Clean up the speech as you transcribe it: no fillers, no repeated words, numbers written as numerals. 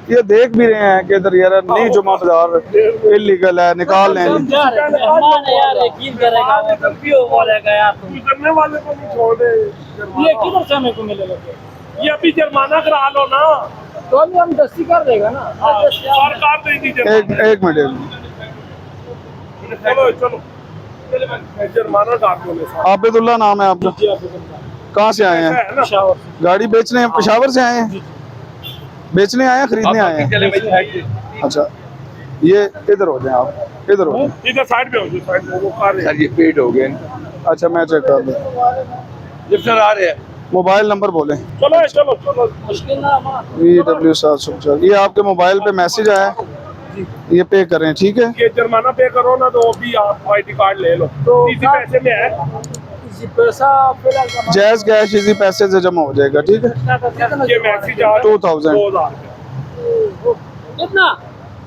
ये देख भी रहे हैं कि इधर यार नहीं जुमा बाजार इलीगल है, निकाल लें। करने वाले को नहीं छोड़ दे। ये किधर से हमें को मिलेगा? ये अभी जुर्माना करा लो ना, तो अभी हम 10 कर देगा ना। सरकार देगी जुर्माना। एक मिनट, चलो चलो जुर्माना काट दो। आबिदुल्ला नाम है आपका, कहाँ से आए हैं? गाड़ी बेचने पेशावर से आए हैं? बेचने आए हैं, खरीदने आए हैं? अच्छा, ये इधर हो जाए, आप इधर हो जाए। इधर साइड पे हो जाओ, साइड पे वो कार है। ये पेड हो गए। अच्छा मैं चेक कर दूँ। जब सर आ रहे हैं मोबाइल नंबर बोलें। चलो चलो चलो। मुश्किल ना VW704, ये आपके मोबाइल पे मैसेज आया है, ये पे करें, ठीक है? ये जुर्माना पे करो ना, तो भी आप ID कार्ड ले लो। तो इसी पैसे में है, पैसा फिलहाल जैज कैश इसी पैसे से जमा हो जाएगा, ठीक है? ये मैसेज आ 2000 2000 कितना